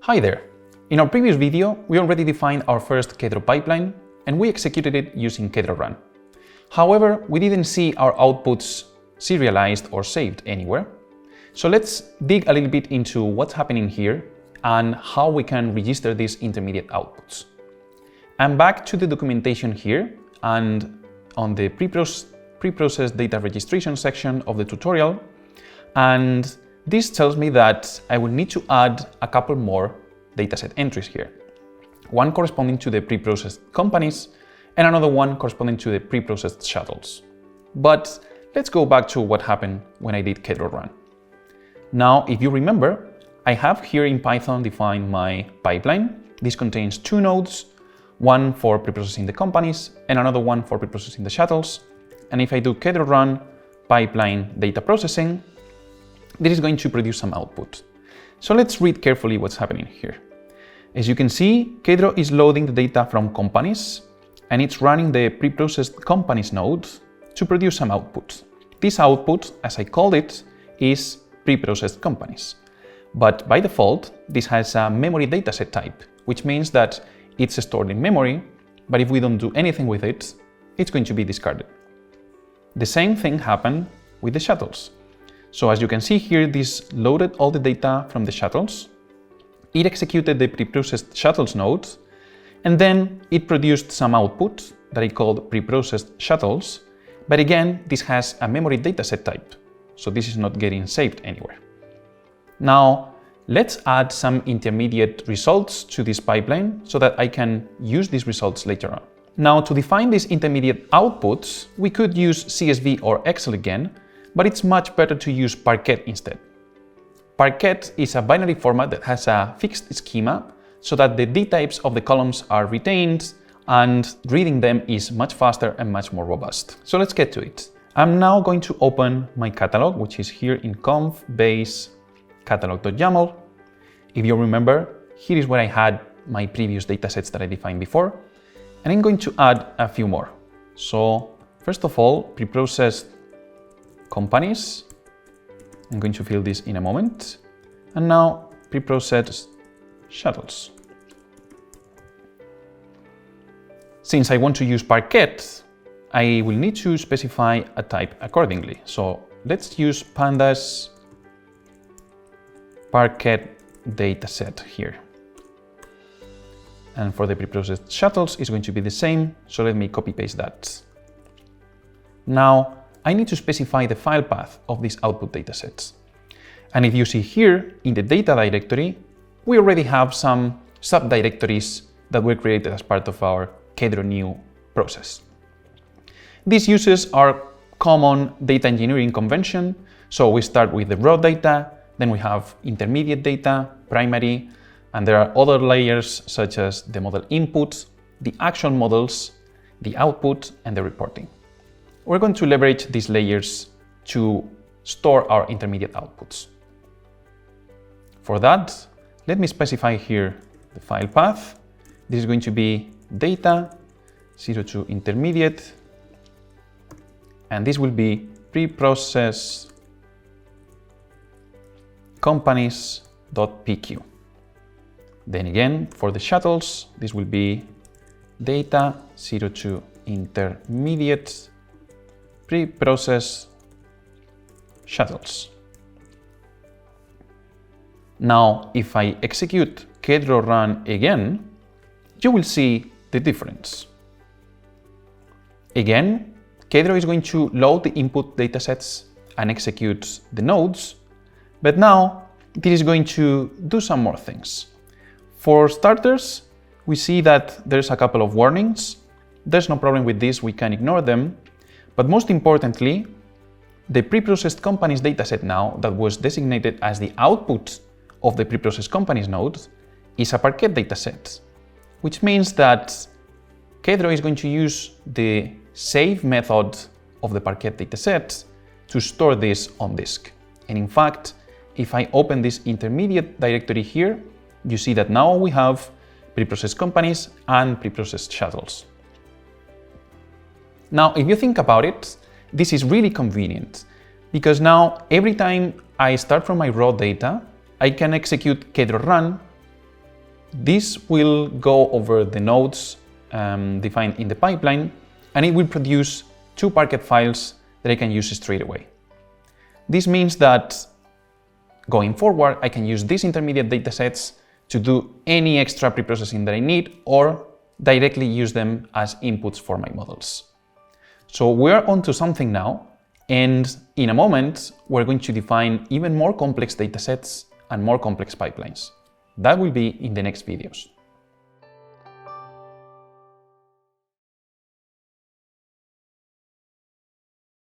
Hi there! In our previous video, we already defined our first Kedro pipeline and we executed it using Kedro run. However, we didn't see our outputs serialized or saved anywhere. So let's dig a little bit into what's happening here and how we can register these intermediate outputs. I'm back to the documentation here and on the pre-processed data registration section of the tutorial, and this tells me that I will need to add a couple more dataset entries here. One corresponding to the pre-processed companies and another one corresponding to the pre-processed shuttles. But let's go back to what happened when I did Kedro run. Now, if you remember, I have here in Python defined my pipeline. This contains two nodes, one for pre-processing the companies and another one for pre-processing the shuttles. And if I do Kedro run pipeline data processing, this is going to produce some output. So let's read carefully what's happening here. As you can see, Kedro is loading the data from companies and it's running the pre-processed companies node to produce some output. This output, as I called it, is pre-processed companies. But by default, this has a memory dataset type, which means that it's stored in memory, but if we don't do anything with it, it's going to be discarded. The same thing happened with the shuttles. So as you can see here, this loaded all the data from the shuttles. It executed the pre-processed shuttles node, and then it produced some output that I called pre-processed shuttles. But again, this has a memory dataset type, so this is not getting saved anywhere. Now, let's add some intermediate results to this pipeline so that I can use these results later on. Now, to define these intermediate outputs, we could use CSV or Excel again, but it's much better to use Parquet instead. Parquet is a binary format that has a fixed schema so that the dtypes of the columns are retained and reading them is much faster and much more robust. So let's get to it. I'm now going to open my catalog, which is here in conf base catalog.yaml. If you remember, here is where I had my previous datasets that I defined before, and I'm going to add a few more. So first of all, pre-processed companies. I'm going to fill this in a moment. And now pre-processed shuttles. Since I want to use Parquet, I will need to specify a type accordingly. So let's use pandas Parquet dataset here. And for the pre-processed shuttles, it's going to be the same. So let me copy paste that. Now, I need to specify the file path of these output datasets. And if you see here in the data directory, we already have some subdirectories that were created as part of our Kedro new process. These uses are common data engineering convention. So we start with the raw data, then we have intermediate data, primary, and there are other layers such as the model input, the actual models, the output, and the reporting. We're going to leverage these layers to store our intermediate outputs. For that, let me specify here the file path. This is going to be data 0 to intermediate, and this will be pre-process companies.pq. Then again, for the shuttles, this will be data 0 to intermediate pre-process shuttles. Now, if I execute Kedro run again, you will see the difference. Again, Kedro is going to load the input datasets and execute the nodes, but now this is going to do some more things. For starters, we see that there's a couple of warnings. There's no problem with this, we can ignore them. But most importantly, the pre-processed companies dataset now that was designated as the output of the pre-processed companies node is a Parquet dataset, which means that Kedro is going to use the save method of the Parquet dataset to store this on disk. And in fact, if I open this intermediate directory here, you see that now we have pre-processed companies and pre-processed shuttles. Now, if you think about it, this is really convenient because now every time I start from my raw data, I can execute Kedro run This will go over the nodes defined in the pipeline, and it will produce two Parquet files that I can use straight away. This means that going forward, I can use these intermediate datasets to do any extra preprocessing that I need, or directly use them as inputs for my models. So we're onto something now, and in a moment, we're going to define even more complex datasets and more complex pipelines. That will be in the next videos.